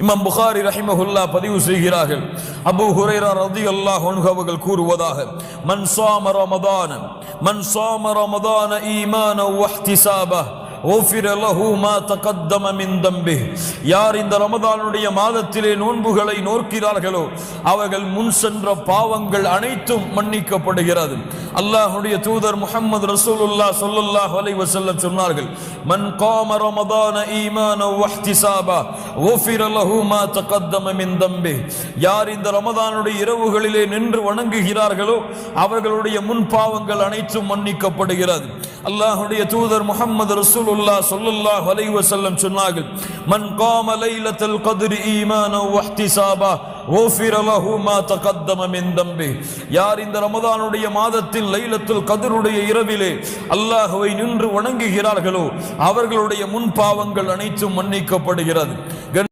இமாம் புகாரி ரஹிமஹுல்லா பதிவு செய்கிறார்கள், அபூ ஹுரைரா ரலியல்லாஹு அன்ஹு அவர்கள் கூறுவதாக, மன் ஸாம ரமதான ஈமானன் வஹ்திஸாபா غفر له ما تقدم من ذنبه. யார் இந்த ரமதானுடைய மாதத்திலே நோன்புகளை நோக்கிறார்களோ அவர்கள் முன் சென்ற பாவங்கள் அனைத்தும் மன்னிக்கப்படுகிறது. அல்லாஹ்வுடைய தூதர் முஹம்மது ரசூலுல்லாஹ் ஸல்லல்லாஹு அலைஹி வஸல்லம் சொன்னார்கள், மன் காம ரமதான ஈமானன் வஹ்திஸாபா غفر له ما تقدم من ذنبه. யார் இந்த ரமதானுடைய இரவுகளிலே நின்று வணங்குகிறார்களோ அவர்களுடைய முன் பாவங்கள் அனைத்தும் மன்னிக்கப்படுகிறது. அல்லாஹ்வுடைய தூதர் முஹம்மது ரசூலுல்லாஹ் ஸல்லல்லாஹு அலைஹி வஸல்லம் சொன்னார்கள், மன் காம லைலத்துல் கத்ரி ஈமானன் வஹ்திஸாபா غفر له ما تقدم من ذنبه. யார் இந்த ரமதானுடைய மாதத்தில் லைலத்துல் கத்ருடைய இரவிலே அல்லாஹ்வை நின்று வணங்குகிறார்களோ அவர்களுடைய முன் பாவங்கள் அனைத்தும் மன்னிக்கப்படுகிறது.